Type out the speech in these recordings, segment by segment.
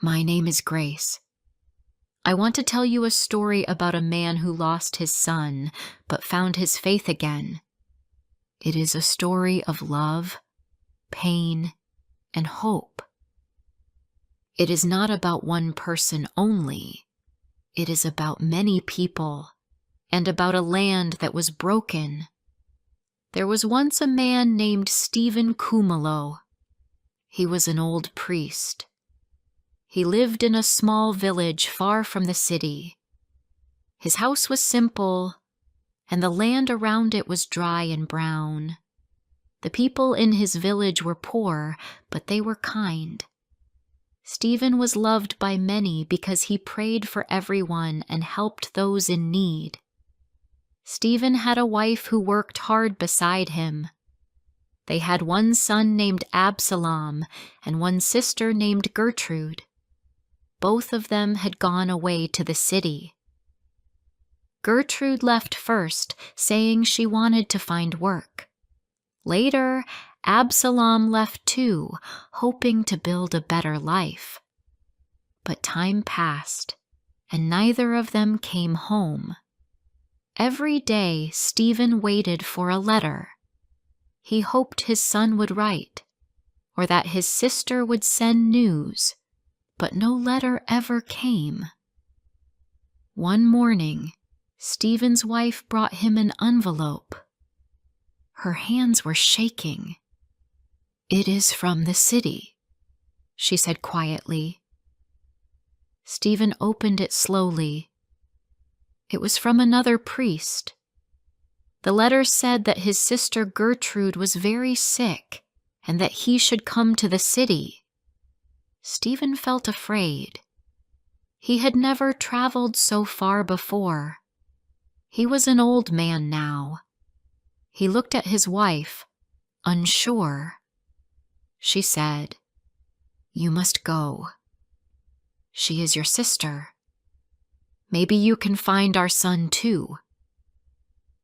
My name is Grace. I want to tell you a story about a man who lost his son but found his faith again. It is a story of love, pain, and hope. It is not about one person only. It is about many people and about a land that was broken. There was once a man named Stephen Kumalo. He was an old priest. He lived in a small village far from the city. His house was simple, and the land around it was dry and brown. The people in his village were poor, but they were kind. Stephen was loved by many because he prayed for everyone and helped those in need. Stephen had a wife who worked hard beside him. They had one son named Absalom and one sister named Gertrude. Both of them had gone away to the city. Gertrude left first, saying she wanted to find work. Later, Absalom left too, hoping to build a better life. But time passed, and neither of them came home. Every day, Stephen waited for a letter. He hoped his son would write, or that his sister would send news, but no letter ever came. One morning, Stephen's wife brought him an envelope. Her hands were shaking. "It is from the city," she said quietly. Stephen opened it slowly. It was from another priest. The letter said that his sister Gertrude was very sick and that he should come to the city. Stephen felt afraid. He had never traveled so far before. He was an old man now. He looked at his wife, unsure. She said, "You must go. She is your sister. Maybe you can find our son too."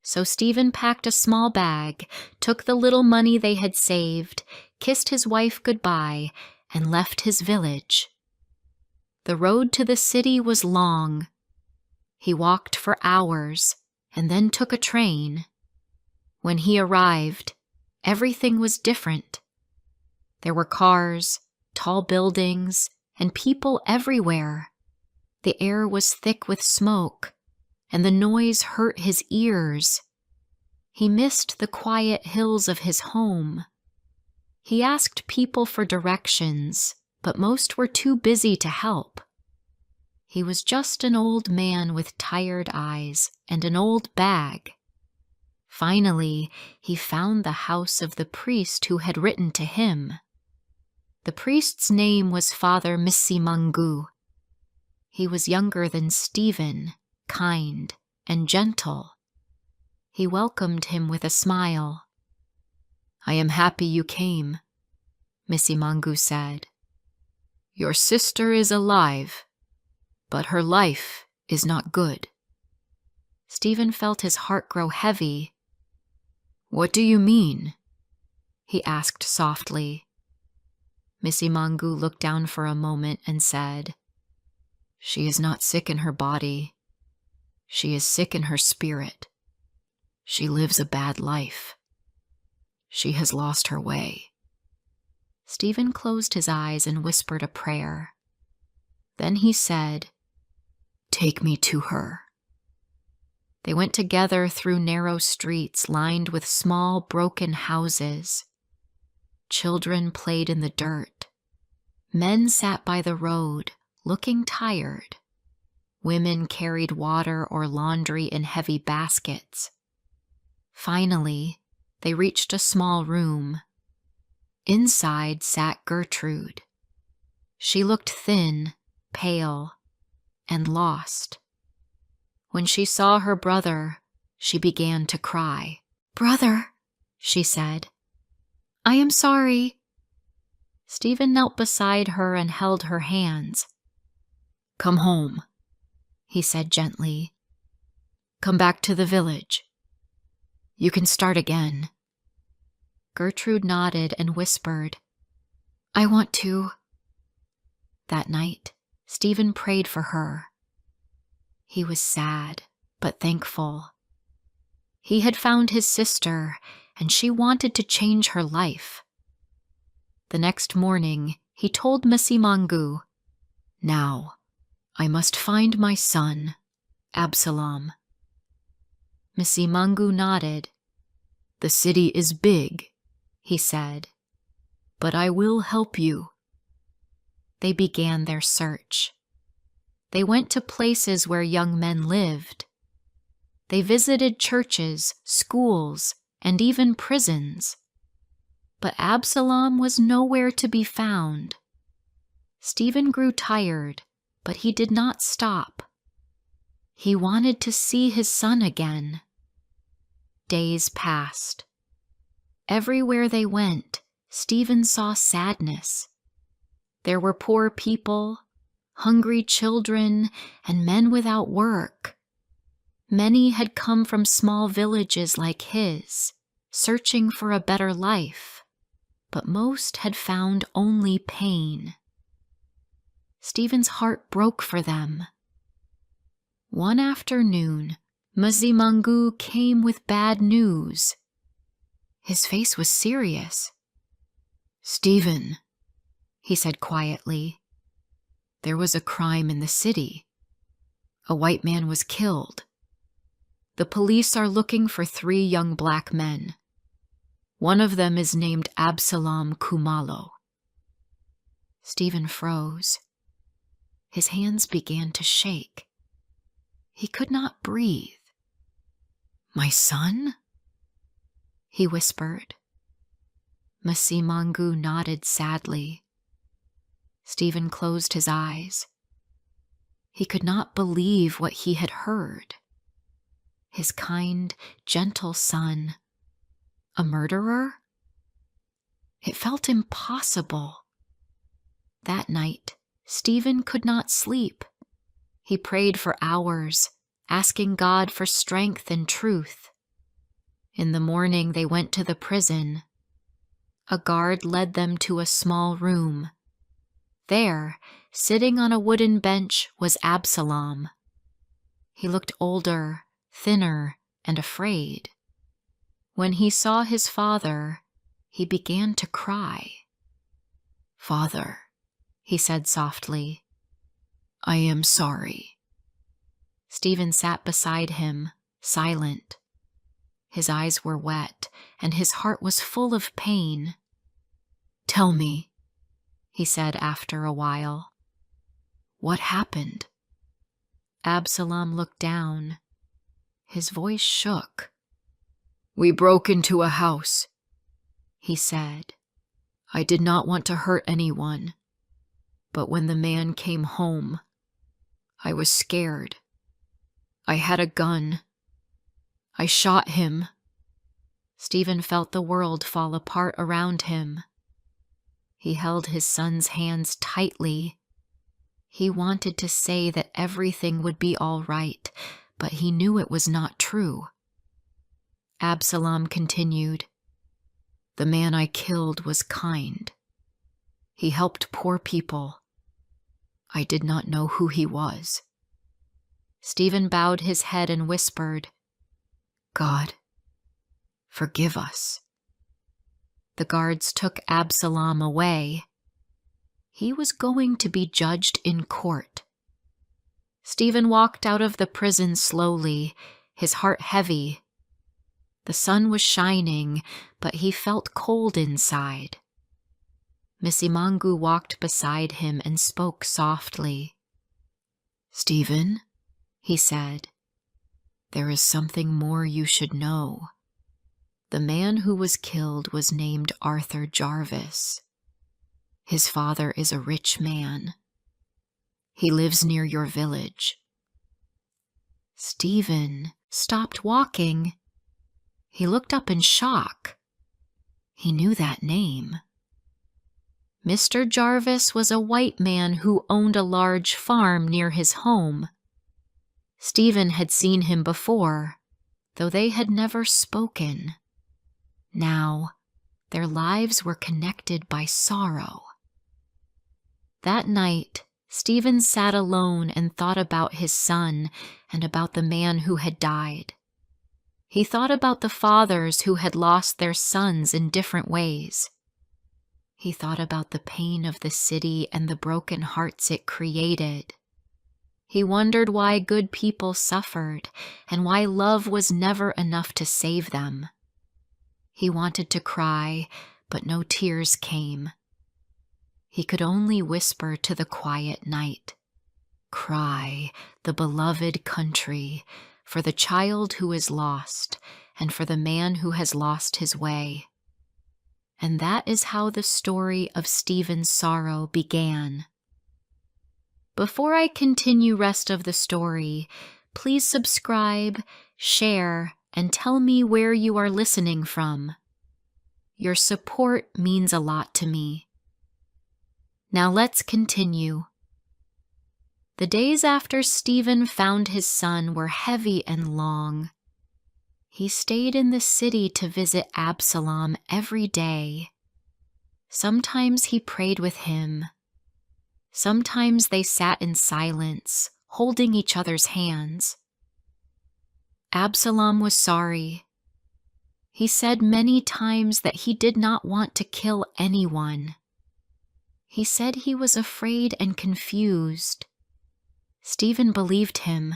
So Stephen packed a small bag, took the little money they had saved, kissed his wife goodbye, and left his village. The road to the city was long. He walked for hours and then took a train. When he arrived, everything was different. There were cars, tall buildings, and people everywhere. The air was thick with smoke, and the noise hurt his ears. He missed the quiet hills of his home. He asked people for directions, but most were too busy to help. He was just an old man with tired eyes and an old bag. Finally, he found the house of the priest who had written to him. The priest's name was Father Misimangu. He was younger than Stephen, kind and gentle. He welcomed him with a smile. "I am happy you came," Misimangu said. "Your sister is alive, but her life is not good." Stephen felt his heart grow heavy. "What do you mean?" he asked softly. Misimangu looked down for a moment and said, "She is not sick in her body. She is sick in her spirit. She lives a bad life. She has lost her way." Stephen closed his eyes and whispered a prayer. Then he said, "Take me to her." They went together through narrow streets lined with small, broken houses. Children played in the dirt. Men sat by the road, looking tired. Women carried water or laundry in heavy baskets. Finally, they reached a small room. Inside sat Gertrude. She looked thin, pale, and lost. When she saw her brother, she began to cry. "Brother," she said, "I am sorry." Stephen knelt beside her and held her hands. "Come home," he said gently. "Come back to the village. You can start again." Gertrude nodded and whispered, "I want to." That night, Stephen prayed for her. He was sad, but thankful. He had found his sister, and she wanted to change her life. The next morning, he told Masimangu, "Now, I must find my son, Absalom." Masimangu nodded. "The city is big," he said, "but I will help you." They began their search. They went to places where young men lived. They visited churches, schools, and even prisons. But Absalom was nowhere to be found. Stephen grew tired, but he did not stop. He wanted to see his son again. Days passed. Everywhere they went, Stephen saw sadness. There were poor people, hungry children, and men without work. Many had come from small villages like his, searching for a better life, but most had found only pain. Stephen's heart broke for them. One afternoon, Masimangu came with bad news. His face was serious. "Stephen," he said quietly, "there was a crime in the city. A white man was killed. The police are looking for 3 young black men. One of them is named Absalom Kumalo." Stephen froze. His hands began to shake. He could not breathe. "My son?" he whispered. Masimangu nodded sadly. Stephen closed his eyes. He could not believe what he had heard. His kind, gentle son, a murderer? It felt impossible. That night, Stephen could not sleep. He prayed for hours, asking God for strength and truth. In the morning, they went to the prison. A guard led them to a small room. There, sitting on a wooden bench, was Absalom. He looked older, thinner, and afraid. When he saw his father, he began to cry. "Father," he said softly, "I am sorry." Stephen sat beside him, silent. His eyes were wet, and his heart was full of pain. "Tell me," he said after a while, "what happened?" Absalom looked down. His voice shook. "We broke into a house," he said. "I did not want to hurt anyone, but when the man came home, I was scared. I had a gun. I shot him." Stephen felt the world fall apart around him. He held his son's hands tightly. He wanted to say that everything would be all right, but he knew it was not true. Absalom continued, "The man I killed was kind. He helped poor people. I did not know who he was." Stephen bowed his head and whispered, "God, forgive us." The guards took Absalom away. He was going to be judged in court. Stephen walked out of the prison slowly, his heart heavy. The sun was shining, but he felt cold inside. Masimangu walked beside him and spoke softly. "Stephen," he said, "there is something more you should know. The man who was killed was named Arthur Jarvis. His father is a rich man. He lives near your village." Stephen stopped walking. He looked up in shock. He knew that name. Mr. Jarvis was a white man who owned a large farm near his home. Stephen had seen him before, though they had never spoken. Now, their lives were connected by sorrow. That night, Stephen sat alone and thought about his son and about the man who had died. He thought about the fathers who had lost their sons in different ways. He thought about the pain of the city and the broken hearts it created. He wondered why good people suffered and why love was never enough to save them. He wanted to cry, but no tears came. He could only whisper to the quiet night, "Cry, the beloved country, for the child who is lost, and for the man who has lost his way." And that is how the story of Stephen's sorrow began. Before I continue rest of the story, please subscribe, share, and tell me where you are listening from. Your support means a lot to me. Now let's continue. The days after Stephen found his son were heavy and long. He stayed in the city to visit Absalom every day. Sometimes he prayed with him. Sometimes they sat in silence, holding each other's hands. Absalom was sorry. He said many times that he did not want to kill anyone. He said he was afraid and confused. Stephen believed him,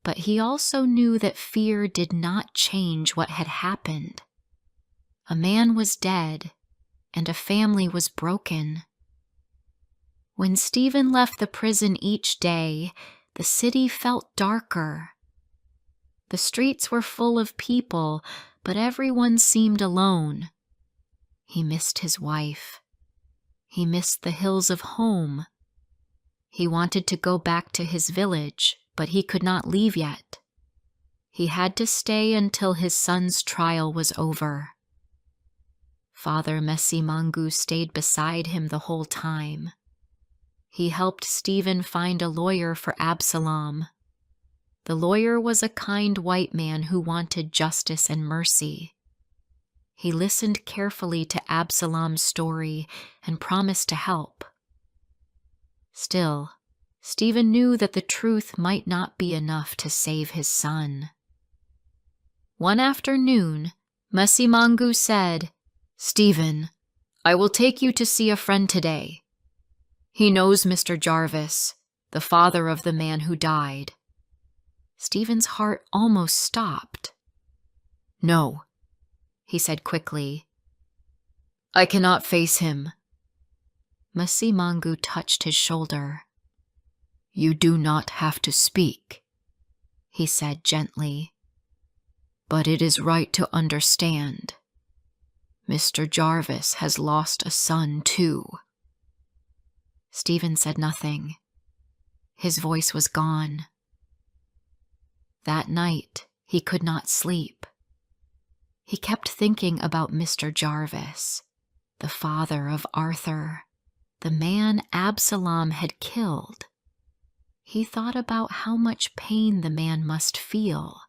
but he also knew that fear did not change what had happened. A man was dead, and a family was broken. When Stephen left the prison each day, the city felt darker. The streets were full of people, but everyone seemed alone. He missed his wife. He missed the hills of home. He wanted to go back to his village, but he could not leave yet. He had to stay until his son's trial was over. Father Messimangu stayed beside him the whole time. He helped Stephen find a lawyer for Absalom. The lawyer was a kind white man who wanted justice and mercy. He listened carefully to Absalom's story and promised to help. Still, Stephen knew that the truth might not be enough to save his son. One afternoon, Messimangu said, "Stephen, I will take you to see a friend today. He knows Mr. Jarvis, the father of the man who died." Stephen's heart almost stopped. "No," he said quickly. "I cannot face him." Messimangu touched his shoulder. "You do not have to speak," he said gently. "But it is right to understand. Mr. Jarvis has lost a son too." Stephen said nothing. His voice was gone. That night, he could not sleep. He kept thinking about Mr. Jarvis, the father of Arthur, the man Absalom had killed. He thought about how much pain the man must feel.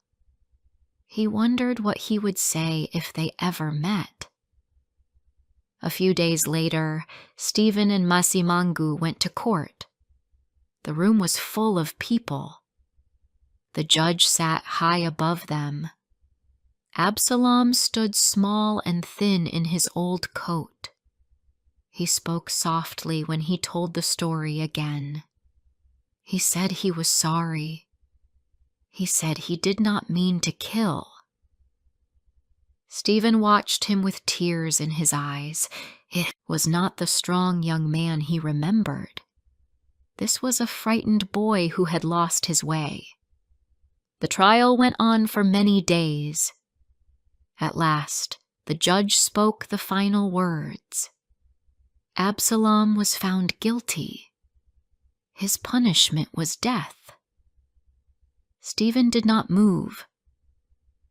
He wondered what he would say if they ever met. A few days later, Stephen and Messimangu went to court. The room was full of people. The judge sat high above them. Absalom stood small and thin in his old coat. He spoke softly when he told the story again. He said he was sorry. He said he did not mean to kill. Stephen watched him with tears in his eyes. It was not the strong young man he remembered. This was a frightened boy who had lost his way. The trial went on for many days. At last, the judge spoke the final words. Absalom was found guilty. His punishment was death. Stephen did not move.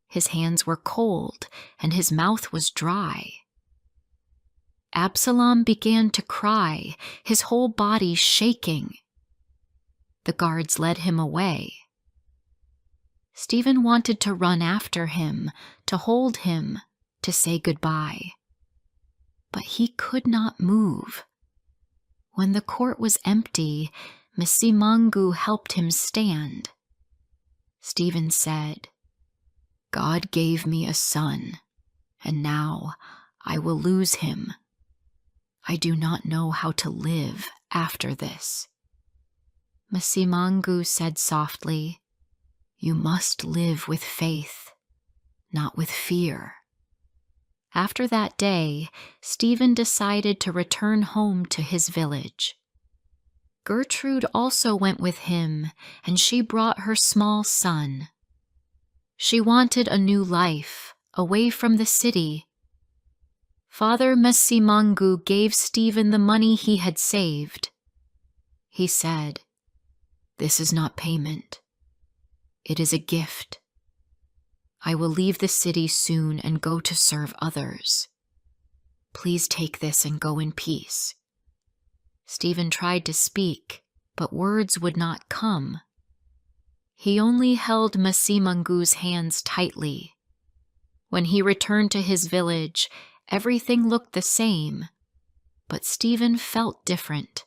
His hands were cold, and his mouth was dry. Absalom began to cry, his whole body shaking. The guards led him away. Stephen wanted to run after him, to hold him, to say goodbye. But he could not move. When the court was empty, Masimangu helped him stand. Stephen said, "God gave me a son, and now I will lose him. I do not know how to live after this." Masimangu said softly, "You must live with faith, not with fear." After that day, Stephen decided to return home to his village. Gertrude also went with him, and she brought her small son. She wanted a new life, away from the city. Father Masimangu gave Stephen the money he had saved. He said, "This is not payment. It is a gift. I will leave the city soon and go to serve others. Please take this and go in peace." Stephen tried to speak, but words would not come. He only held Masimangu's hands tightly. When he returned to his village, everything looked the same, but Stephen felt different.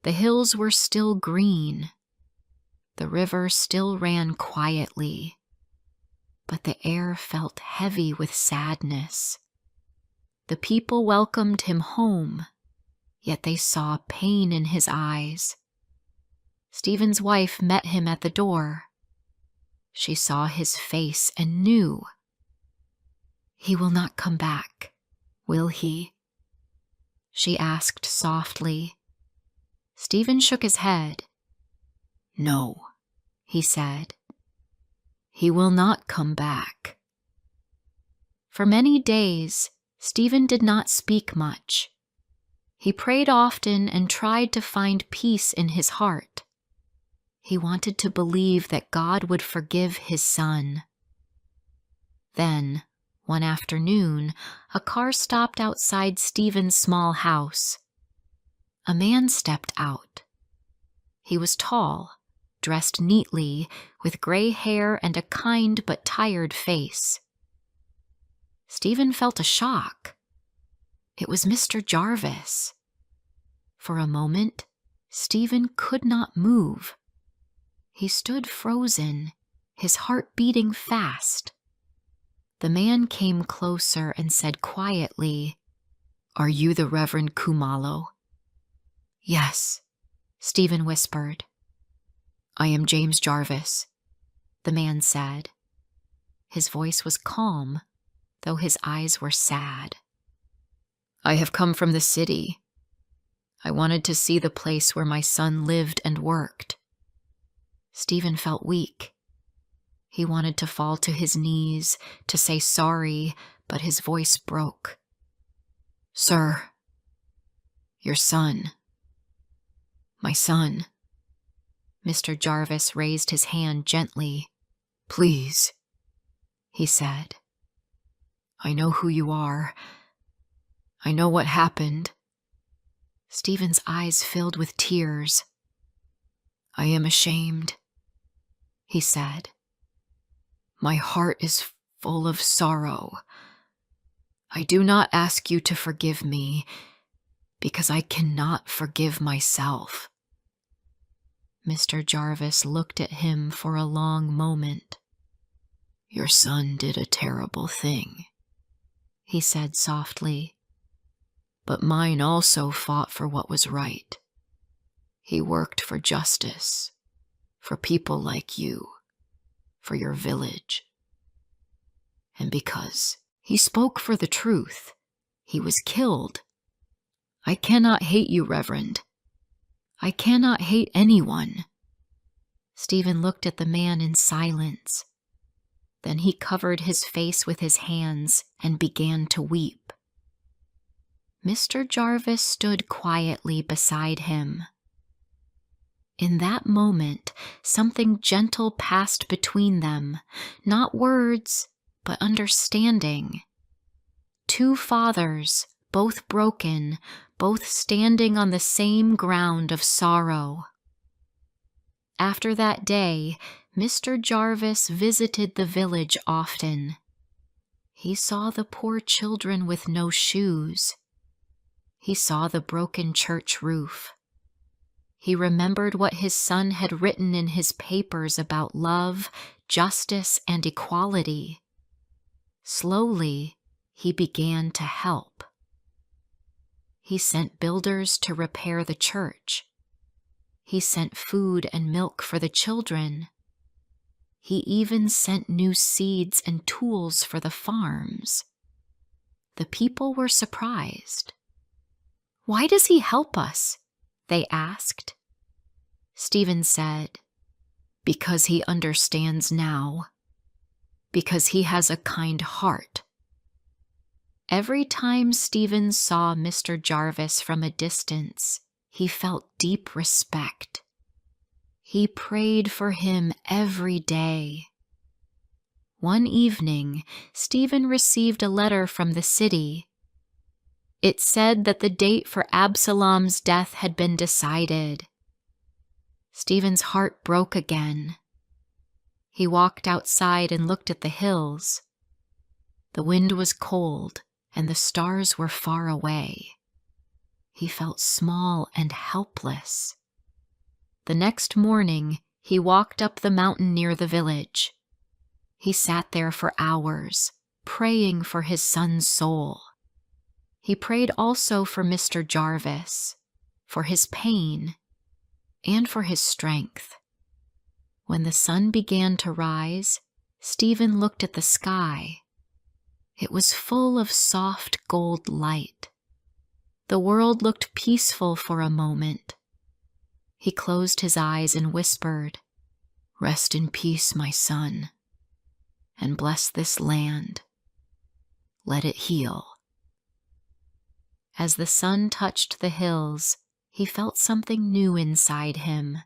The hills were still green. The river still ran quietly, but the air felt heavy with sadness. The people welcomed him home, yet they saw pain in his eyes. Stephen's wife met him at the door. She saw his face and knew. "He will not come back, will he?" she asked softly. Stephen shook his head. "No," he said. "He will not come back." For many days, Stephen did not speak much. He prayed often and tried to find peace in his heart. He wanted to believe that God would forgive his son. Then, one afternoon, a car stopped outside Stephen's small house. A man stepped out. He was tall, dressed neatly, with gray hair and a kind but tired face. Stephen felt a shock. It was Mr. Jarvis. For a moment, Stephen could not move. He stood frozen, his heart beating fast. The man came closer and said quietly, "Are you the Reverend Khumalo?" "Yes," Stephen whispered. "I am James Jarvis," the man said. His voice was calm, though his eyes were sad. "I have come from the city. I wanted to see the place where my son lived and worked." Stephen felt weak. He wanted to fall to his knees, to say sorry, but his voice broke. "Sir, your son, my son." Mr. Jarvis raised his hand gently. "Please," he said. "I know who you are. I know what happened." Stephen's eyes filled with tears. "I am ashamed," he said. "My heart is full of sorrow. I do not ask you to forgive me, because I cannot forgive myself." Mr. Jarvis looked at him for a long moment. "Your son did a terrible thing," he said softly. "But mine also fought for what was right. He worked for justice, for people like you, for your village. And because he spoke for the truth, he was killed. I cannot hate you, Reverend. I cannot hate anyone." Stephen looked at the man in silence. Then he covered his face with his hands and began to weep. Mr. Jarvis stood quietly beside him. In that moment, something gentle passed between them, not words, but understanding. Two fathers, both broken, both standing on the same ground of sorrow. After that day, Mr. Jarvis visited the village often. He saw the poor children with no shoes. he saw the broken church roof. He remembered what his son had written in his papers about love, justice, and equality. Slowly, he began to help. He sent builders to repair the church. He sent food and milk for the children. He even sent new seeds and tools for the farms. The people were surprised. "Why does he help us?" they asked. Stephen said, "Because he understands now. Because he has a kind heart." Every time Stephen saw Mr. Jarvis from a distance, he felt deep respect. He prayed for him every day. One evening, Stephen received a letter from the city. It said that the date for Absalom's death had been decided. Stephen's heart broke again. He walked outside and looked at the hills. The wind was cold, and the stars were far away. He felt small and helpless. The next morning, he walked up the mountain near the village. He sat there for hours, praying for his son's soul. He prayed also for Mr. Jarvis, for his pain, and for his strength. When the sun began to rise, Stephen looked at the sky. It was full of soft gold light. The world looked peaceful for a moment. He closed his eyes and whispered, "Rest in peace, my son, and bless this land. Let it heal." As the sun touched the hills, he felt something new inside him.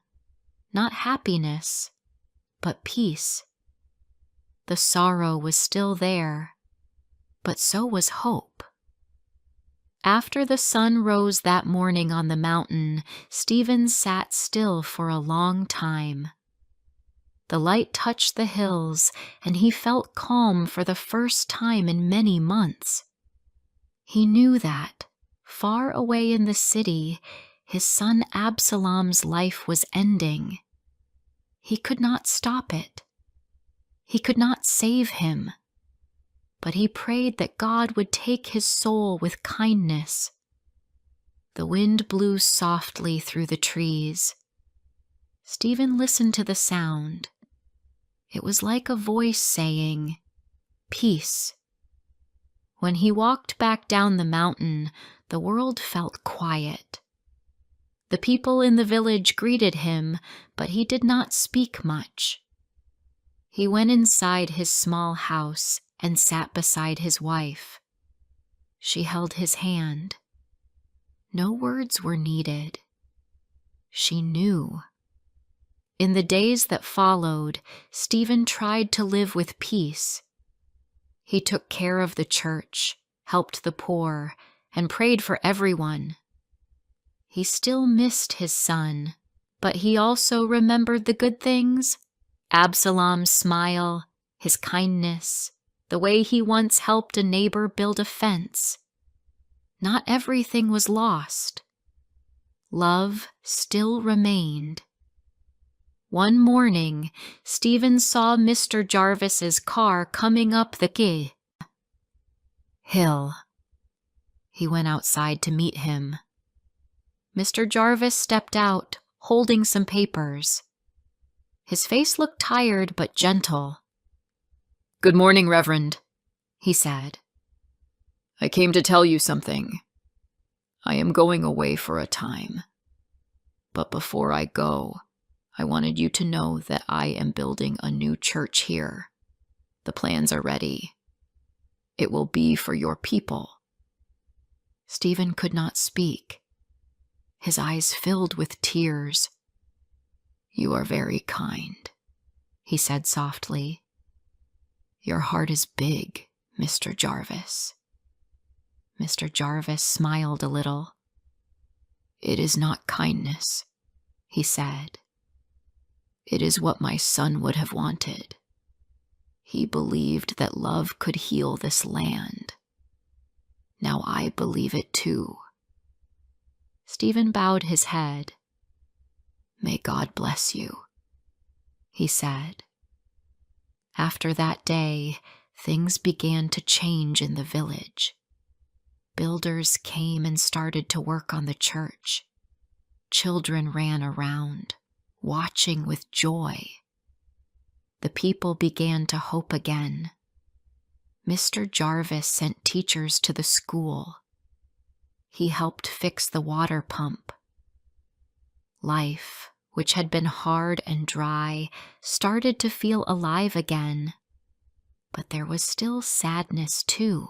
Not happiness, but peace. The sorrow was still there, but so was hope. After the sun rose that morning on the mountain, Stephen sat still for a long time. The light touched the hills, and he felt calm for the first time in many months. He knew that, far away in the city, his son Absalom's life was ending. He could not stop it. He could not save him. But he prayed that God would take his soul with kindness. The wind blew softly through the trees. Stephen listened to the sound. It was like a voice saying, "Peace." When he walked back down the mountain, the world felt quiet. The people in the village greeted him, but he did not speak much. He went inside his small house and sat beside his wife. She held his hand. No words were needed. She knew. In the days that followed, Stephen tried to live with peace. He took care of the church, helped the poor, and prayed for everyone. He still missed his son, but he also remembered the good things: Absalom's smile, his kindness, the way he once helped a neighbor build a fence. Not everything was lost. Love still remained. One morning, Stephen saw Mr. Jarvis's car coming up the hill. He went outside to meet him. Mr. Jarvis stepped out, holding some papers. His face looked tired but gentle. "Good morning, Reverend," he said. "I came to tell you something. I am going away for a time. But before I go, I wanted you to know that I am building a new church here. The plans are ready. It will be for your people." Stephen could not speak. His eyes filled with tears. "You are very kind," he said softly. "Your heart is big, Mr. Jarvis." Mr. Jarvis smiled a little. "It is not kindness," he said. "It is what my son would have wanted. He believed that love could heal this land. Now I believe it too. Stephen bowed his head. "May God bless you," he said. After that day, things began to change in the village. Builders came and started to work on the church. Children ran around, watching with joy. The people began to hope again. Mr. Jarvis sent teachers to the school. He helped fix the water pump. Life, which had been hard and dry, started to feel alive again. But there was still sadness too.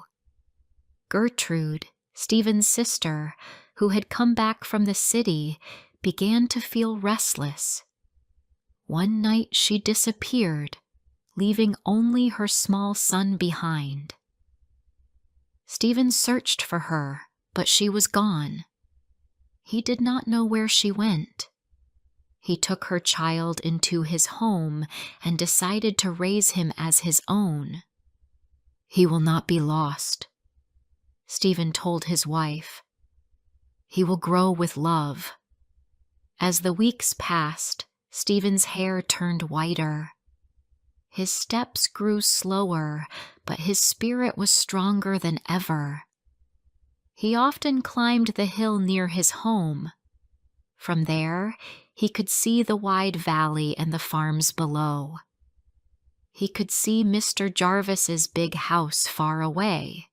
Gertrude, Stephen's sister, who had come back from the city, began to feel restless. One night she disappeared, leaving only her small son behind. Stephen searched for her, but she was gone. He did not know where she went. He took her child into his home and decided to raise him as his own. "He will not be lost," Stephen told his wife. "He will grow with love." As the weeks passed, Stephen's hair turned whiter. His steps grew slower, but his spirit was stronger than ever. He often climbed the hill near his home. From there, he could see the wide valley and the farms below. He could see Mr. Jarvis's big house far away.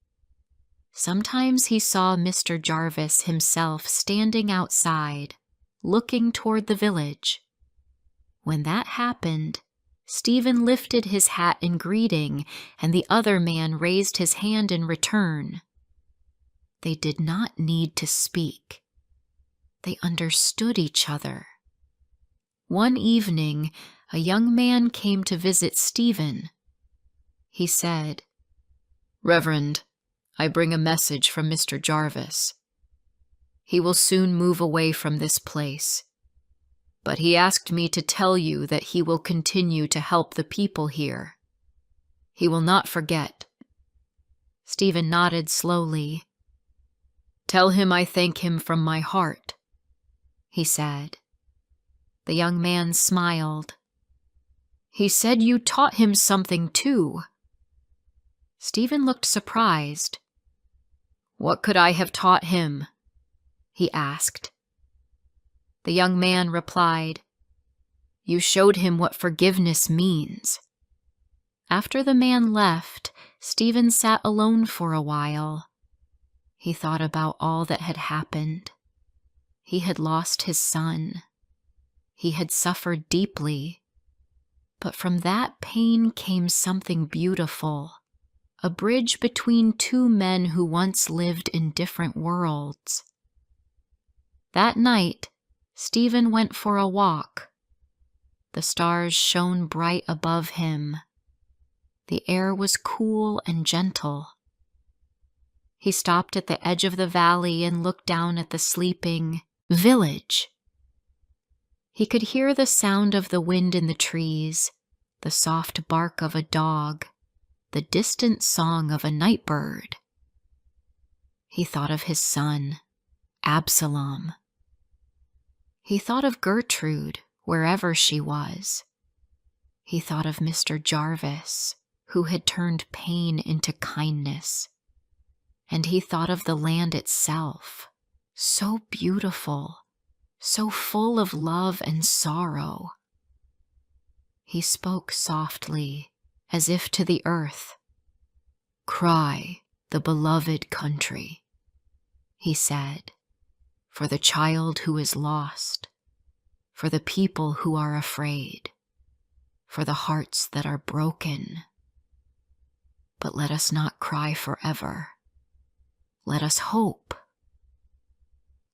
Sometimes he saw Mr. Jarvis himself standing outside, looking toward the village. When that happened, Stephen lifted his hat in greeting, and the other man raised his hand in return. They did not need to speak. They understood each other. One evening, a young man came to visit Stephen. He said, "Reverend, I bring a message from Mr. Jarvis. He will soon move away from this place, but he asked me to tell you that he will continue to help the people here. He will not forget." Stephen nodded slowly. "Tell him I thank him from my heart," he said. The young man smiled. "He said you taught him something too." Stephen looked surprised. "What could I have taught him?" he asked. The young man replied, "You showed him what forgiveness means." After the man left, Stephen sat alone for a while. He thought about all that had happened. He had lost his son. He had suffered deeply. But from that pain came something beautiful, a bridge between two men who once lived in different worlds. That night, Stephen went for a walk. The stars shone bright above him. The air was cool and gentle. He stopped at the edge of the valley and looked down at the sleeping village. He could hear the sound of the wind in the trees, the soft bark of a dog, the distant song of a night bird. He thought of his son, Absalom. He thought of Gertrude, wherever she was. He thought of Mr. Jarvis, who had turned pain into kindness. And he thought of the land itself, so beautiful, so full of love and sorrow. He spoke softly, as if to the earth. "Cry, the beloved country," he said, "for the child who is lost, for the people who are afraid, for the hearts that are broken. But let us not cry forever. Let us hope.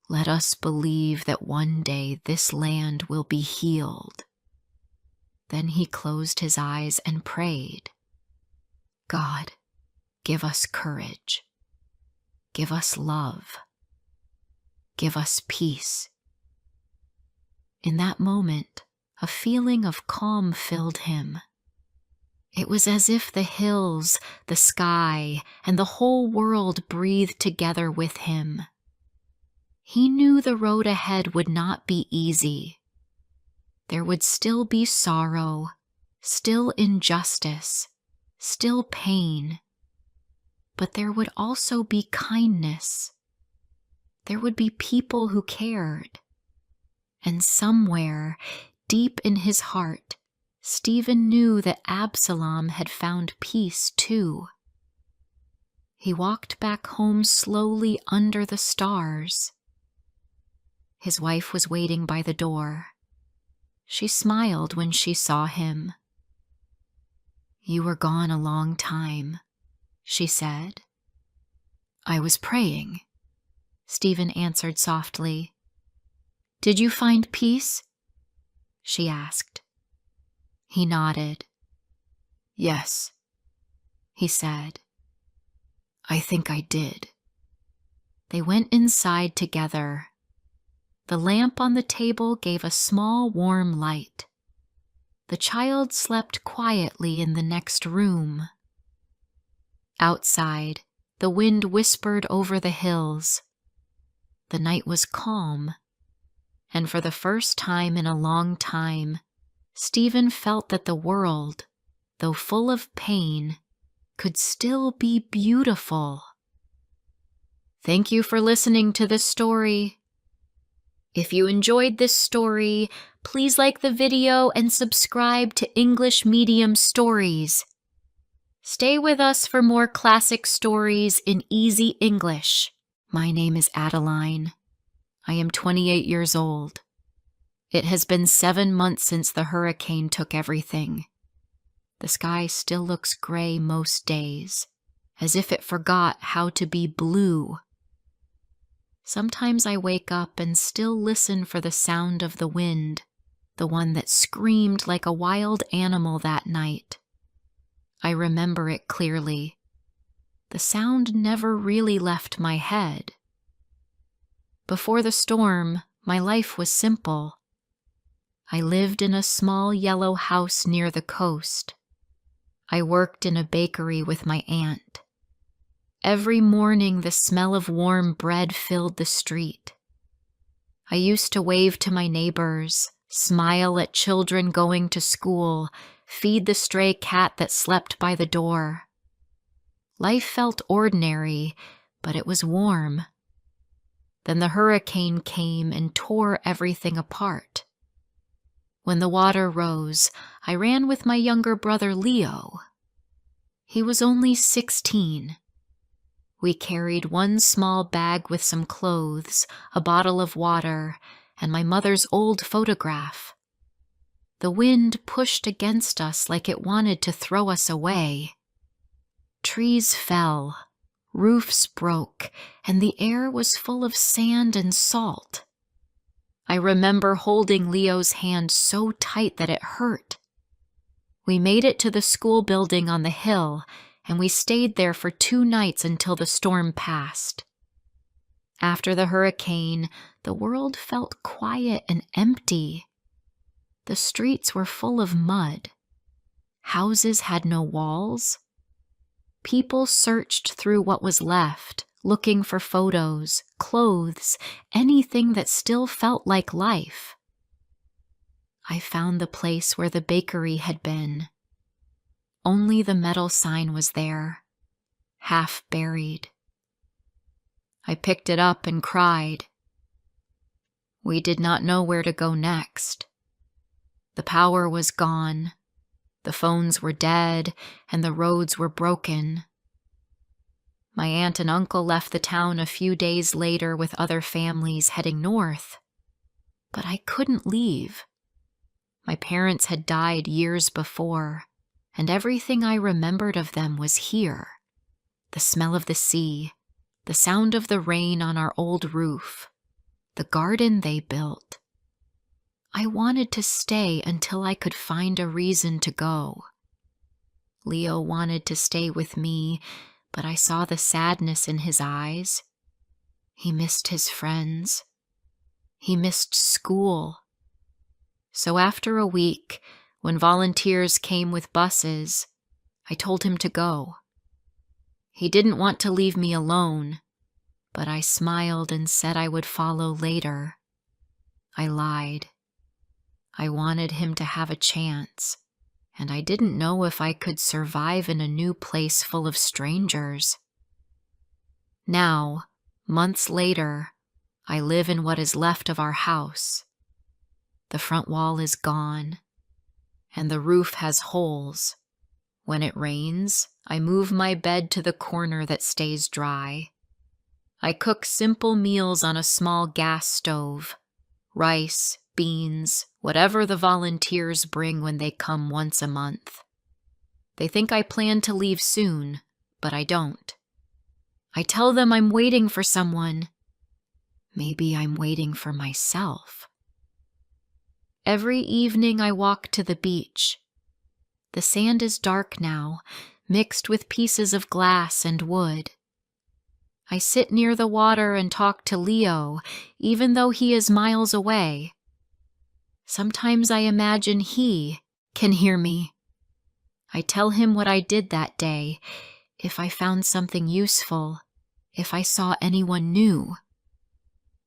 Let us believe that one day this land will be healed." Then he closed his eyes and prayed, "God, give us courage. Give us love. Give us peace." In that moment, a feeling of calm filled him. It was as if the hills, the sky, and the whole world breathed together with him. He knew the road ahead would not be easy. There would still be sorrow, still injustice, still pain. But there would also be kindness. There would be people who cared. And somewhere, deep in his heart, Stephen knew that Absalom had found peace too. He walked back home slowly under the stars. His wife was waiting by the door. She smiled when she saw him. "You were gone a long time," she said. "I was praying," Stephen answered softly. "Did you find peace?" she asked. He nodded. "Yes," he said. "I think I did." They went inside together. The lamp on the table gave a small warm light. The child slept quietly in the next room. Outside, the wind whispered over the hills. The night was calm, and for the first time in a long time, Stephen felt that the world, though full of pain, could still be beautiful. Thank you for listening to this story. If you enjoyed this story, please like the video and subscribe to English Medium Stories. Stay with us for more classic stories in easy English. My name is Adeline. I am 28 years old. It has been 7 months since the hurricane took everything. The sky still looks gray most days, as if it forgot how to be blue. Sometimes I wake up and still listen for the sound of the wind, the one that screamed like a wild animal that night. I remember it clearly. The sound never really left my head. Before the storm, my life was simple. I lived in a small yellow house near the coast. I worked in a bakery with my aunt. Every morning, the smell of warm bread filled the street. I used to wave to my neighbors, smile at children going to school, feed the stray cat that slept by the door. Life felt ordinary, but it was warm. Then the hurricane came and tore everything apart. When the water rose, I ran with my younger brother Leo. He was only 16. We carried one small bag with some clothes, a bottle of water, and my mother's old photograph. The wind pushed against us like it wanted to throw us away. Trees fell, roofs broke, and the air was full of sand and salt. I remember holding Leo's hand so tight that it hurt. We made it to the school building on the hill, and we stayed there for 2 nights until the storm passed. After the hurricane, the world felt quiet and empty. The streets were full of mud. Houses had no walls. People searched through what was left, looking for photos, clothes, anything that still felt like life. I found the place where the bakery had been. Only the metal sign was there, half buried. I picked it up and cried. We did not know where to go next. The power was gone, the phones were dead, and the roads were broken. My aunt and uncle left the town a few days later with other families heading north. But I couldn't leave. My parents had died years before, and everything I remembered of them was here. The smell of the sea, the sound of the rain on our old roof, the garden they built. I wanted to stay until I could find a reason to go. Leo wanted to stay with me, but I saw the sadness in his eyes. He missed his friends. He missed school. So after a week, when volunteers came with buses, I told him to go. He didn't want to leave me alone, but I smiled and said I would follow later. I lied. I wanted him to have a chance, and I didn't know if I could survive in a new place full of strangers. Now, months later, I live in what is left of our house. The front wall is gone, and the roof has holes. When it rains, I move my bed to the corner that stays dry. I cook simple meals on a small gas stove. Rice, beans, whatever the volunteers bring when they come once a month. They think I plan to leave soon, but I don't. I tell them I'm waiting for someone. Maybe I'm waiting for myself. Every evening I walk to the beach. The sand is dark now, mixed with pieces of glass and wood. I sit near the water and talk to Leo, even though he is miles away. Sometimes I imagine he can hear me. I tell him what I did that day, if I found something useful, if I saw anyone new.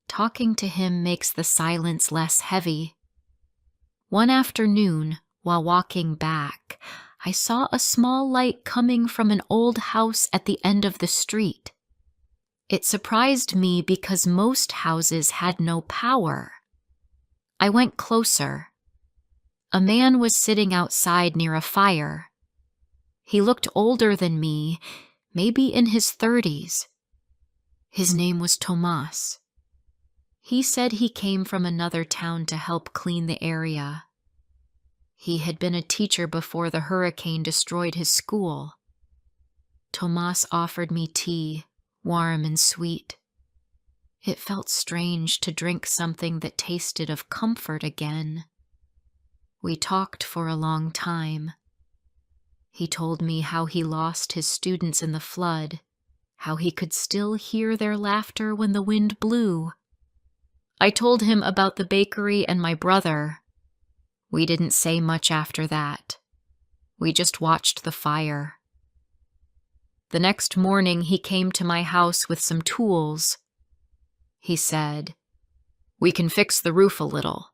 Talking to him makes the silence less heavy. One afternoon, while walking back, I saw a small light coming from an old house at the end of the street. It surprised me because most houses had no power. I went closer. A man was sitting outside near a fire. He looked older than me, maybe in his 30s. His name was Tomas. He said he came from another town to help clean the area. He had been a teacher before the hurricane destroyed his school. Tomas offered me tea, warm and sweet. It felt strange to drink something that tasted of comfort again. We talked for a long time. He told me how he lost his students in the flood, how he could still hear their laughter when the wind blew. I told him about the bakery and my brother. We didn't say much after that. We just watched the fire. The next morning he came to my house with some tools. He said, "We can fix the roof a little."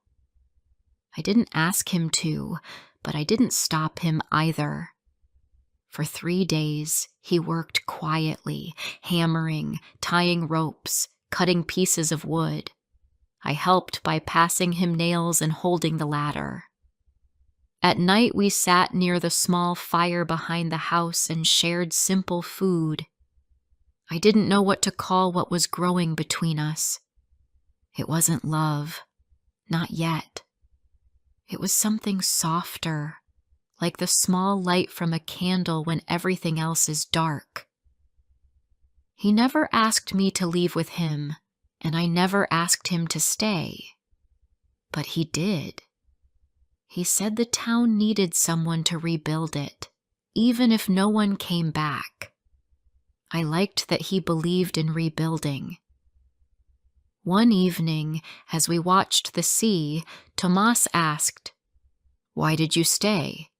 I didn't ask him to, but I didn't stop him either. For 3 days, he worked quietly, hammering, tying ropes, cutting pieces of wood. I helped by passing him nails and holding the ladder. At night, we sat near the small fire behind the house and shared simple food. I didn't know what to call what was growing between us. It wasn't love, not yet. It was something softer, like the small light from a candle when everything else is dark. He never asked me to leave with him, and I never asked him to stay. But he did. He said the town needed someone to rebuild it, even if no one came back. I liked that he believed in rebuilding. One evening, as we watched the sea, Tomas asked, "Why did you stay?"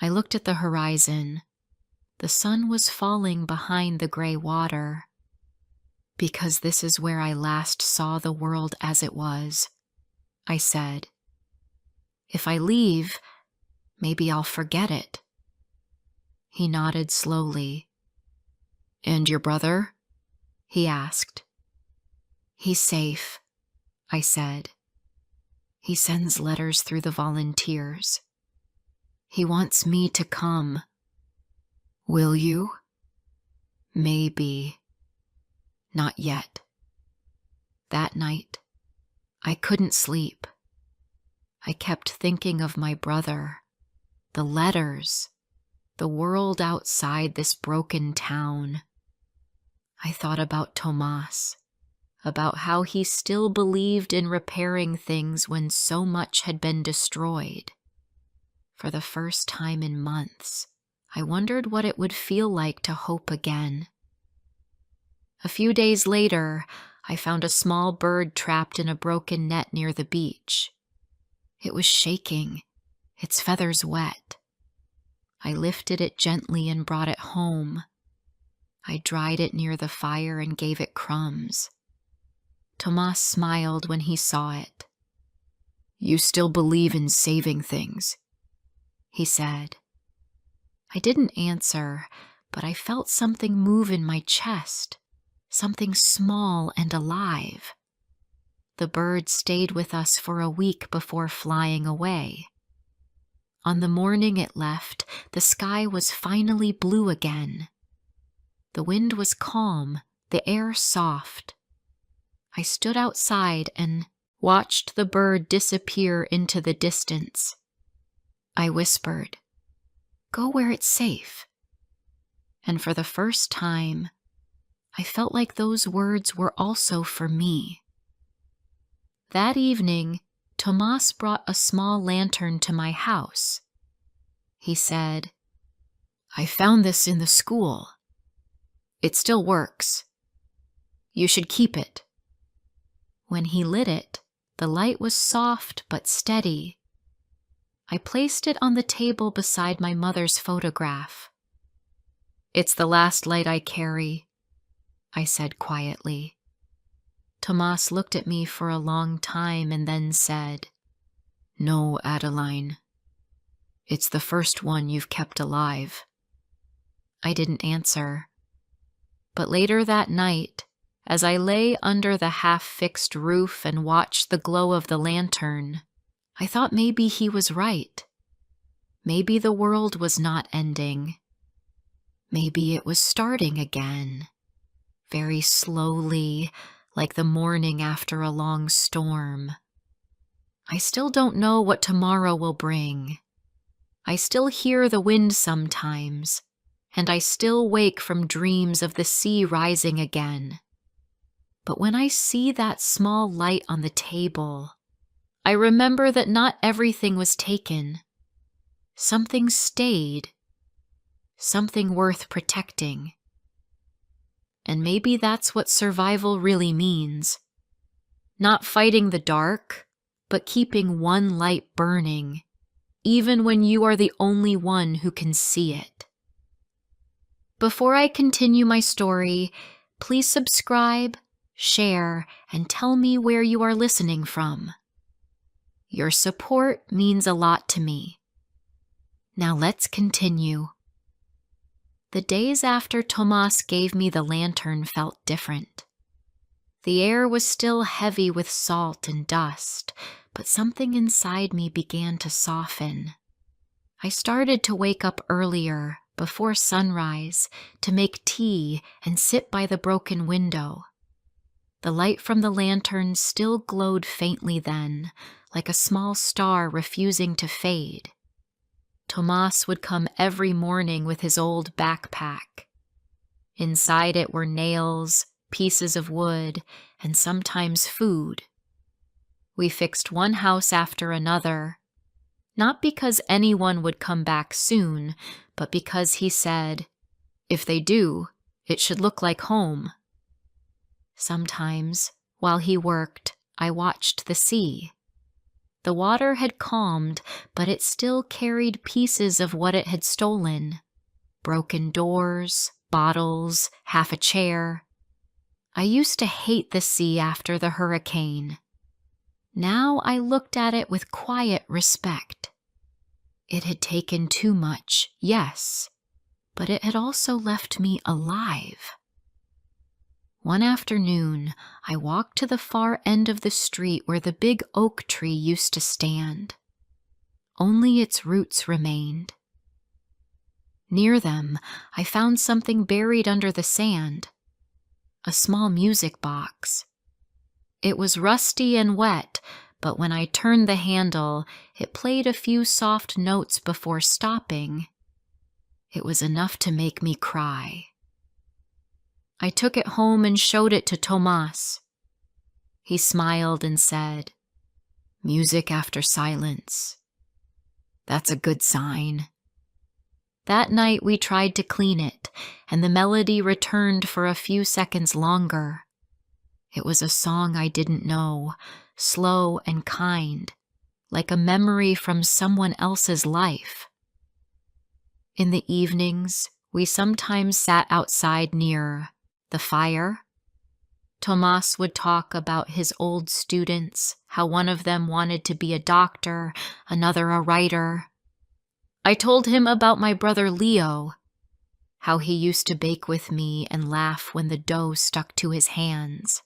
I looked at the horizon. The sun was falling behind the gray water. "Because this is where I last saw the world as it was," I said. "If I leave, maybe I'll forget it." He nodded slowly. "And your brother?" he asked. "He's safe," I said. "He sends letters through the volunteers. He wants me to come." "Will you?" "Maybe. Not yet." That night, I couldn't sleep. I kept thinking of my brother, the letters, the world outside this broken town. I thought about Tomas, about how he still believed in repairing things when so much had been destroyed. For the first time in months, I wondered what it would feel like to hope again. A few days later, I found a small bird trapped in a broken net near the beach. It was shaking, its feathers wet. I lifted it gently and brought it home. I dried it near the fire and gave it crumbs. Tomas smiled when he saw it. "You still believe in saving things," he said. I didn't answer, but I felt something move in my chest, something small and alive. The bird stayed with us for a week before flying away. On the morning it left, the sky was finally blue again. The wind was calm, the air soft. I stood outside and watched the bird disappear into the distance. I whispered, "Go where it's safe." And for the first time, I felt like those words were also for me. That evening, Tomas brought a small lantern to my house. He said, "I found this in the school. It still works. You should keep it." When he lit it, the light was soft but steady. I placed it on the table beside my mother's photograph. "It's the last light I carry," I said quietly. Tomas looked at me for a long time and then said, "No, Adeline. It's the first one you've kept alive." I didn't answer. But later that night, as I lay under the half-fixed roof and watched the glow of the lantern, I thought maybe he was right. Maybe the world was not ending. Maybe it was starting again, very slowly, like the morning after a long storm. I still don't know what tomorrow will bring. I still hear the wind sometimes, and I still wake from dreams of the sea rising again. But when I see that small light on the table, I remember that not everything was taken. Something stayed, something worth protecting. And maybe that's what survival really means. Not fighting the dark, but keeping one light burning, even when you are the only one who can see it. Before I continue my story, please subscribe, share, and tell me where you are listening from. Your support means a lot to me. Now let's continue. The days after Tomas gave me the lantern felt different. The air was still heavy with salt and dust, but something inside me began to soften. I started to wake up earlier, before sunrise, to make tea and sit by the broken window. The light from the lantern still glowed faintly then, like a small star refusing to fade. Tomas would come every morning with his old backpack. Inside it were nails, pieces of wood, and sometimes food. We fixed one house after another, not because anyone would come back soon, but because he said, "If they do, it should look like home." Sometimes, while he worked, I watched the sea. The water had calmed, but it still carried pieces of what it had stolen. Broken doors, bottles, half a chair. I used to hate the sea after the hurricane. Now I looked at it with quiet respect. It had taken too much, yes, but it had also left me alive. One afternoon, I walked to the far end of the street where the big oak tree used to stand. Only its roots remained. Near them, I found something buried under the sand. A small music box. It was rusty and wet, but when I turned the handle, it played a few soft notes before stopping. It was enough to make me cry. I took it home and showed it to Tomas. He smiled and said, "Music after silence. That's a good sign." That night we tried to clean it, and the melody returned for a few seconds longer. It was a song I didn't know, slow and kind, like a memory from someone else's life. In the evenings, We sometimes sat outside near the fire. Tomas would talk about his old students, how one of them wanted to be a doctor, another a writer. I told him about my brother Leo, how he used to bake with me and laugh when the dough stuck to his hands.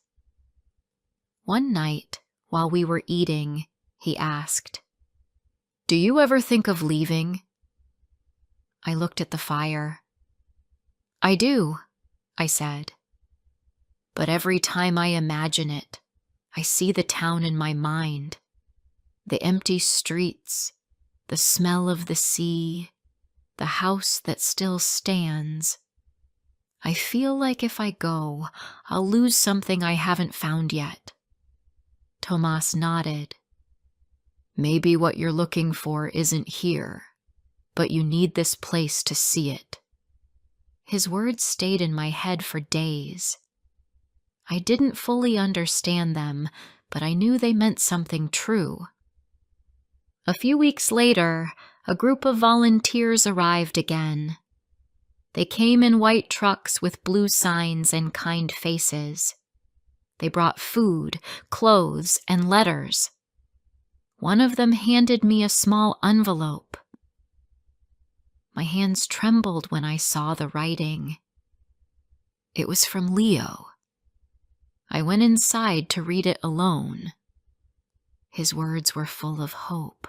One night, while we were eating, he asked, "Do you ever think of leaving?" I looked at the fire. "I do," I said. "But every time I imagine it, I see the town in my mind. The empty streets, the smell of the sea, the house that still stands. I feel like if I go, I'll lose something I haven't found yet." Tomas nodded. "Maybe what you're looking for isn't here, but you need this place to see it." His words stayed in my head for days. I didn't fully understand them, but I knew they meant something true. A few weeks later, a group of volunteers arrived again. They came in white trucks with blue signs and kind faces. They brought food, clothes, and letters. One of them handed me a small envelope. My hands trembled when I saw the writing. It was from Leo. I went inside to read it alone. His words were full of hope.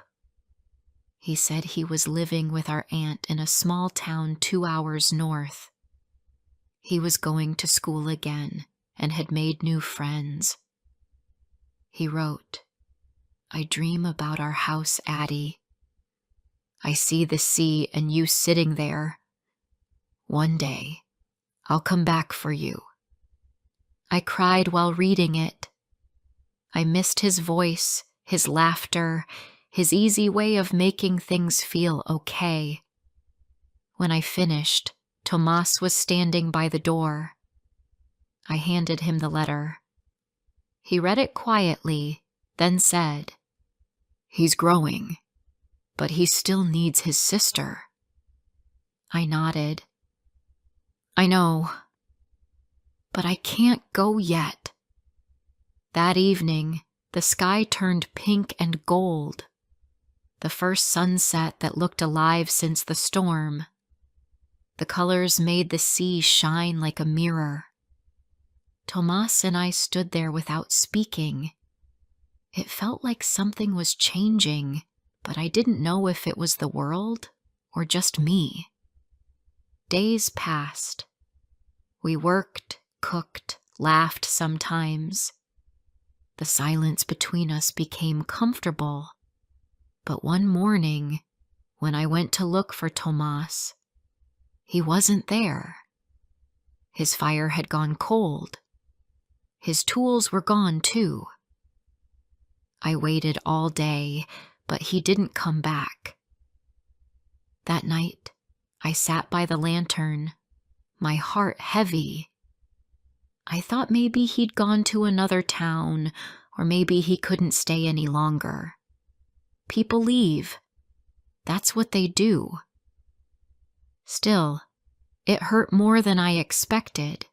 He said he was living with our aunt in a small town 2 hours north. He was going to school again and had made new friends. He wrote, "I dream about our house, Addie. I see the sea and you sitting there. One day, I'll come back for you." I cried while reading it. I missed his voice, his laughter, his easy way of making things feel okay. When I finished, Tomas was standing by the door. I handed him the letter. He read it quietly, then said, "He's growing, but he still needs his sister." I nodded. "I know, but I can't go yet." That evening, the sky turned pink and gold. The first sunset that looked alive since the storm. The colors made the sea shine like a mirror. Tomas and I stood there without speaking. It felt like something was changing, but I didn't know if it was the world or just me. Days passed. We worked, cooked, laughed sometimes. The silence between us became comfortable. But one morning, when I went to look for Tomas, he wasn't there. His fire had gone cold. His tools were gone too. I waited all day, but he didn't come back. That night, I sat by the lantern, my heart heavy. I thought maybe he'd gone to another town, or maybe he couldn't stay any longer. People leave. That's what they do. Still, it hurt more than I expected.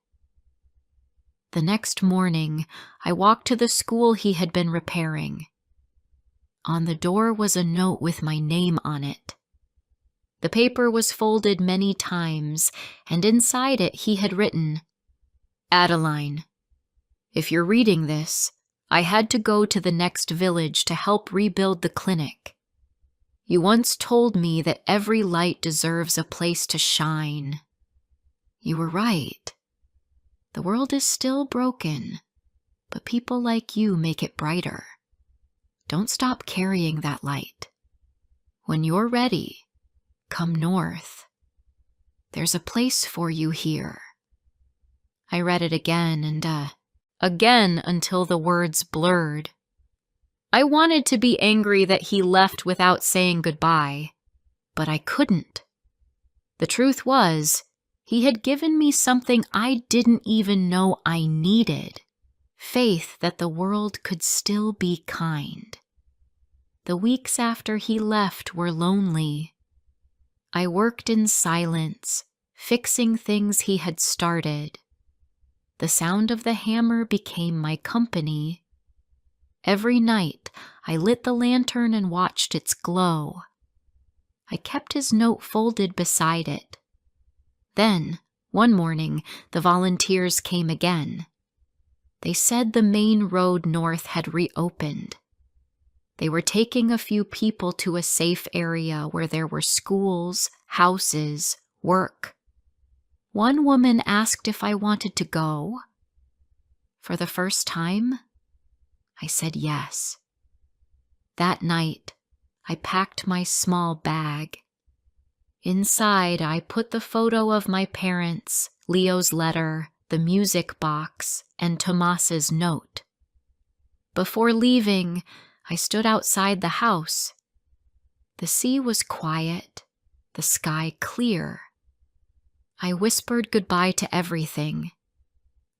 The next morning, I walked to the school he had been repairing. On the door was a note with my name on it. The paper was folded many times, and inside it he had written, "Adeline, if you're reading this, I had to go to the next village to help rebuild the clinic. You once told me that every light deserves a place to shine. You were right. The world is still broken, but people like you make it brighter. Don't stop carrying that light. When you're ready, come north. There's a place for you here." I read it again and again until the words blurred. I wanted to be angry that he left without saying goodbye, but I couldn't. The truth was, he had given me something I didn't even know I needed. Faith that the world could still be kind. The weeks after he left were lonely. I worked in silence, fixing things he had started. The sound of the hammer became my company. Every night, I lit the lantern and watched its glow. I kept his note folded beside it. Then, one morning, the volunteers came again. They said the main road north had reopened. They were taking a few people to a safe area where there were schools, houses, work. One woman asked if I wanted to go. For the first time, I said yes. That night, I packed my small bag. Inside, I put the photo of my parents, Leo's letter, the music box, and Tomas's note. Before leaving, I stood outside the house. The sea was quiet, the sky clear. I whispered goodbye to everything,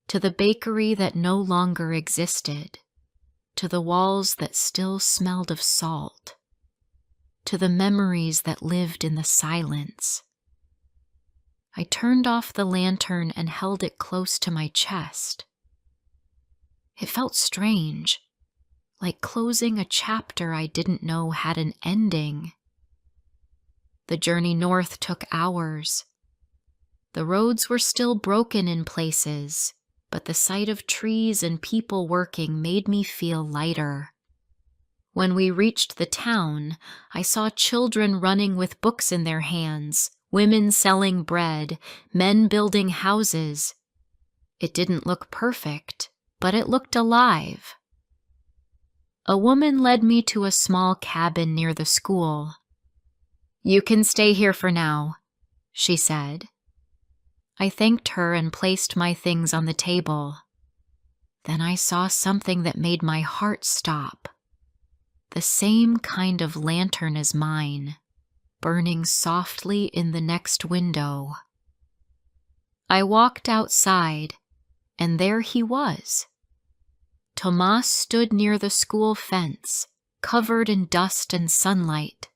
to the bakery that no longer existed, to the walls that still smelled of salt, to the memories that lived in the silence. I turned off the lantern and held it close to my chest. It felt strange, like closing a chapter I didn't know had an ending. The journey north took hours. The roads were still broken in places, but the sight of trees and people working made me feel lighter. When we reached the town, I saw children running with books in their hands, women selling bread, men building houses. It didn't look perfect, but it looked alive. A woman led me to a small cabin near the school. "You can stay here for now," she said. I thanked her and placed my things on the table. Then I saw something that made my heart stop. The same kind of lantern as mine, burning softly in the next window. I walked outside, and there he was. Tomas stood near the school fence, covered in dust and sunlight.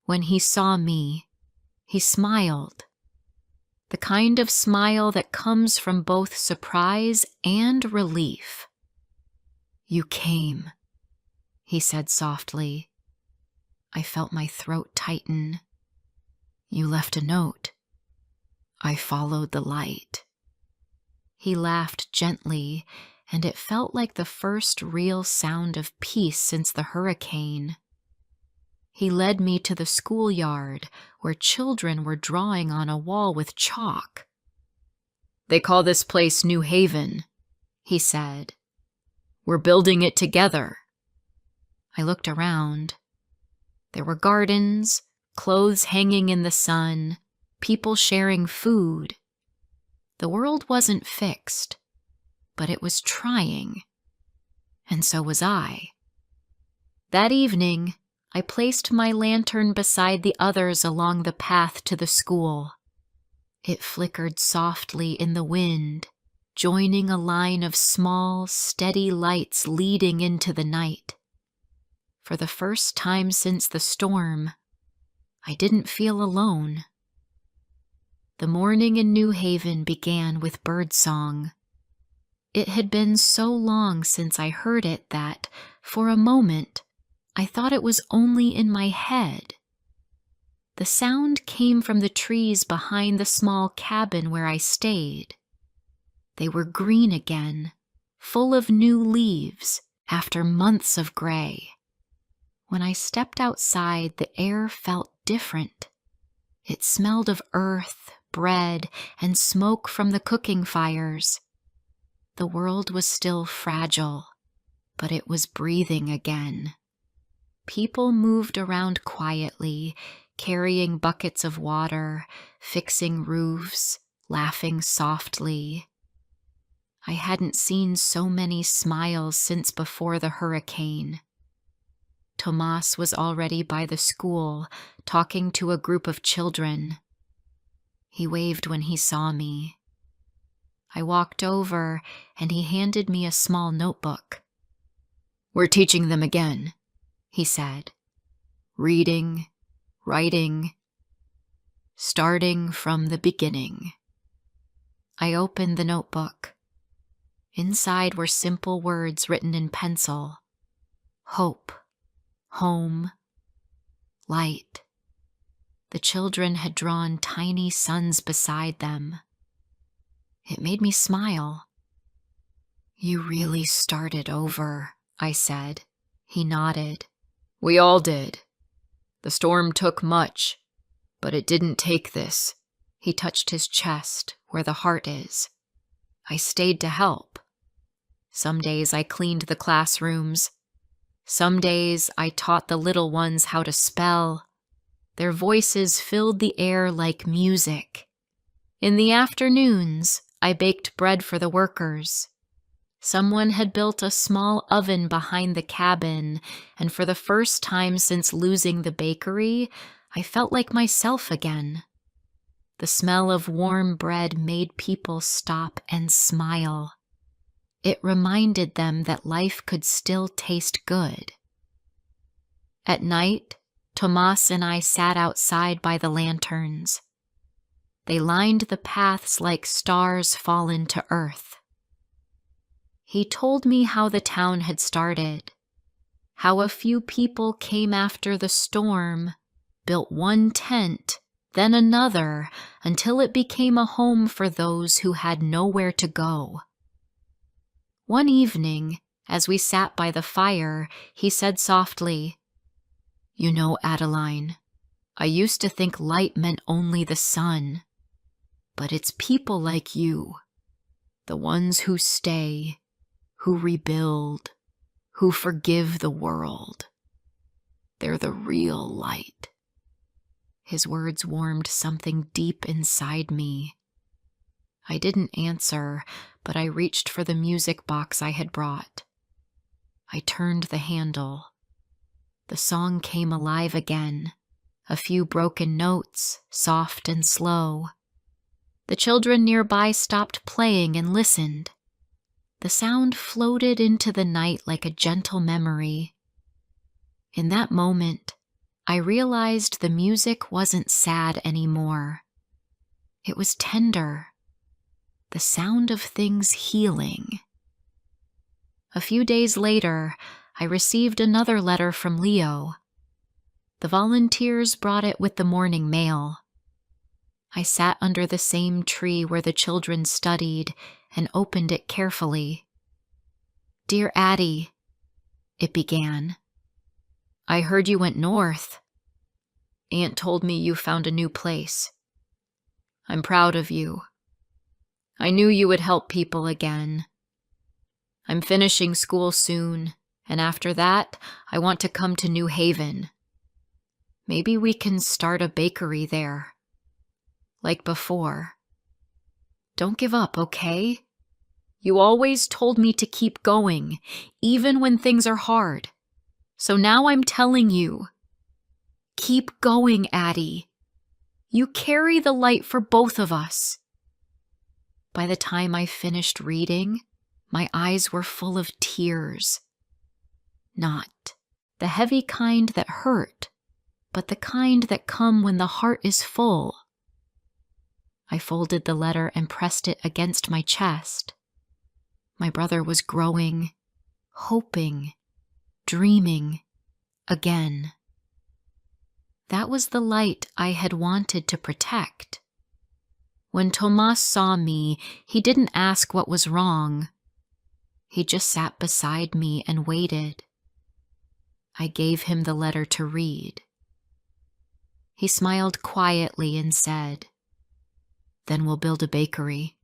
When he saw me, he smiled. The kind of smile that comes from both surprise and relief. "You came," he said softly. I felt my throat tighten. "You left a note." "I followed the light." He laughed gently, and it felt like the first real sound of peace since the hurricane. He led me to the schoolyard where children were drawing on a wall with chalk. "They call this place New Haven," he said. "We're building it together." I looked around. There were gardens, clothes hanging in the sun, people sharing food. The world wasn't fixed, but it was trying. And so was I. That evening, I placed my lantern beside the others along the path to the school. It flickered softly in the wind, joining a line of small, steady lights leading into the night. For the first time since the storm, I didn't feel alone. The morning in New Haven began with birdsong. It had been so long since I heard it that, for a moment, I thought it was only in my head. The sound came from the trees behind the small cabin where I stayed. They were green again, full of new leaves after months of gray. When I stepped outside, the air felt different. It smelled of earth, bread, and smoke from the cooking fires. The world was still fragile, but it was breathing again. People moved around quietly, carrying buckets of water, fixing roofs, laughing softly. I hadn't seen so many smiles since before the hurricane. Tomas was already by the school, talking to a group of children. He waved when he saw me. I walked over, and he handed me a small notebook. "We're teaching them again," he said. "Reading, writing." starting from the beginning. I opened the notebook. Inside were simple words written in pencil. Hope, home, light. The children had drawn tiny suns beside them. It made me smile. You really started over, I said. He nodded. We all did. The storm took much, but it didn't take this. He touched his chest, where the heart is. I stayed to help. Some days I cleaned the classrooms. Some days I taught the little ones how to spell. Their voices filled the air like music. In the afternoons, I baked bread for the workers. Someone had built a small oven behind the cabin, and for the first time since losing the bakery, I felt like myself again. The smell of warm bread made people stop and smile. It reminded them that life could still taste good. At night, Tomas and I sat outside by the lanterns. They lined the paths like stars fallen to earth. He told me how the town had started, how a few people came after the storm, built one tent, then another, until it became a home for those who had nowhere to go. One evening, as we sat by the fire, he said softly, You know, Adeline, I used to think light meant only the sun, but it's people like you, the ones who stay, who rebuild, who forgive the world. They're the real light. His words warmed something deep inside me. I didn't answer, but I reached for the music box I had brought. I turned the handle. The song came alive again, a few broken notes, soft and slow. The children nearby stopped playing and listened. The sound floated into the night like a gentle memory. In that moment, I realized the music wasn't sad anymore. It was tender, the sound of things healing. A few days later, I received another letter from Leo. The volunteers brought it with the morning mail. I sat under the same tree where the children studied and opened it carefully. Dear Addie, it began. I heard you went north. Aunt told me you found a new place. I'm proud of you. I knew you would help people again. I'm finishing school soon, and after that, I want to come to New Haven. Maybe we can start a bakery there. Like before. Don't give up, okay? You always told me to keep going, even when things are hard. So now I'm telling you, keep going, Addie. You carry the light for both of us. By the time I finished reading, my eyes were full of tears. Not the heavy kind that hurt, but the kind that come when the heart is full. I folded the letter and pressed it against my chest. My brother was growing, hoping, dreaming again. That was the light I had wanted to protect. When Tomas saw me, he didn't ask what was wrong. He just sat beside me and waited. I gave him the letter to read. He smiled quietly and said, Then we'll build a bakery.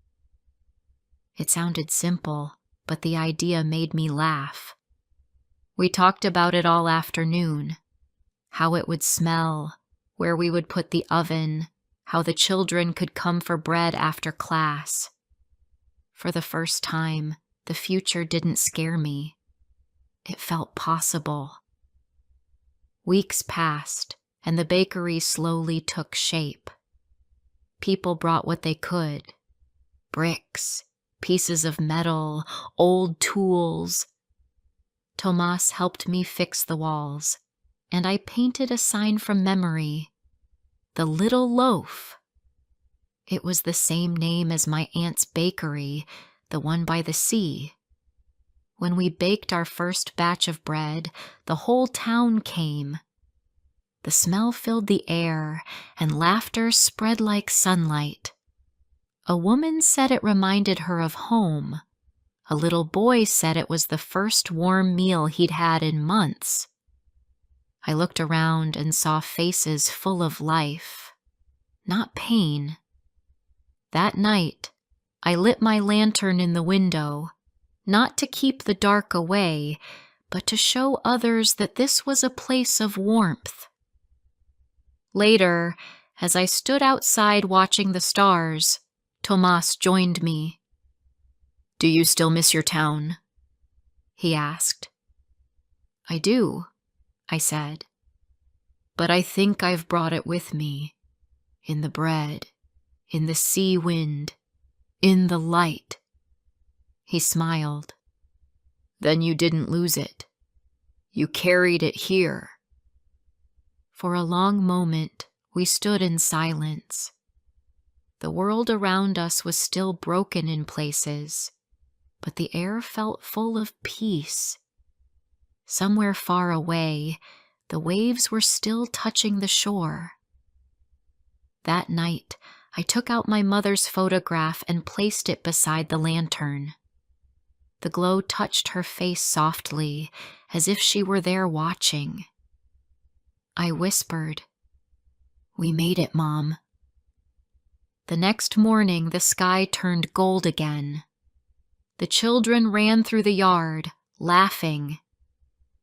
It sounded simple, but the idea made me laugh. We talked about it all afternoon, how it would smell, where we would put the oven, how the children could come for bread after class. For the first time, the future didn't scare me. It felt possible. Weeks passed, and the bakery slowly took shape. People brought what they could. Bricks, pieces of metal, old tools. Tomas helped me fix the walls, and I painted a sign from memory. the Little Loaf. It was the same name as my aunt's bakery, the one by the sea. When we baked our first batch of bread, the whole town came. The smell filled the air, and laughter spread like sunlight. A woman said it reminded her of home. A little boy said it was the first warm meal he'd had in months. I looked around and saw faces full of life, not pain. That night, I lit my lantern in the window, not to keep the dark away, but to show others that this was a place of warmth. Later, as I stood outside watching the stars, Tomas joined me. "Do you still miss your town?" he asked. "I do," I said. "But I think I've brought it with me, in the bread, in the sea wind, in the light." He smiled. "Then you didn't lose it. You carried it here." For a long moment, we stood in silence. The world around us was still broken in places, but the air felt full of peace. Somewhere far away, the waves were still touching the shore. That night, I took out my mother's photograph and placed it beside the lantern. The glow touched her face softly, as if she were there watching. I whispered, "We made it, Mom." The next morning, the sky turned gold again. The children ran through the yard, laughing.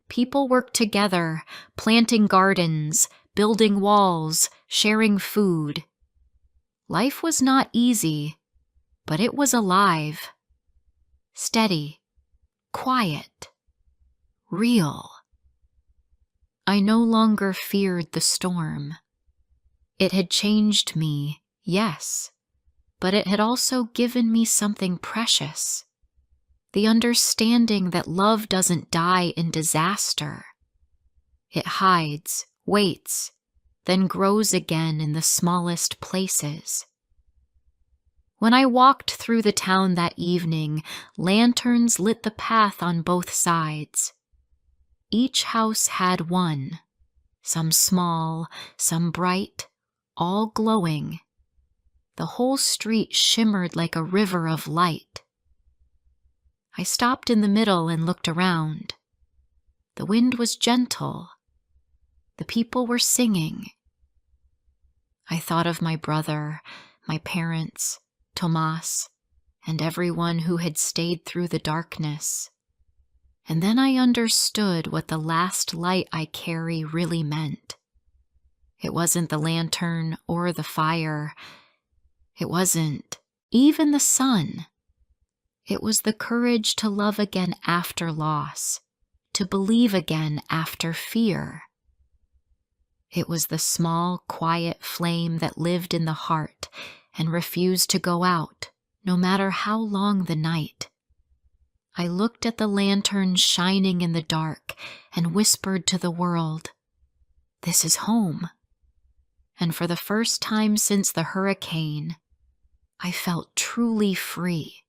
People worked together, planting gardens, building walls, sharing food. Life was not easy, but it was alive. Steady, quiet, real. I no longer feared the storm. It had changed me, yes, but it had also given me something precious. The understanding that love doesn't die in disaster. It hides, waits, then grows again in the smallest places. When I walked through the town that evening, lanterns lit the path on both sides. Each house had one, some small, some bright, all glowing. The whole street shimmered like a river of light. I stopped in the middle and looked around. The wind was gentle. The people were singing. I thought of my brother, my parents, Tomas, and everyone who had stayed through the darkness. And then I understood what the last light I carry really meant. It wasn't the lantern or the fire. It wasn't even the sun. It was the courage to love again after loss, to believe again after fear. It was the small, quiet flame that lived in the heart and refused to go out, no matter how long the night. I looked at the lantern shining in the dark and whispered to the world, "This is home." And for the first time since the hurricane, I felt truly free.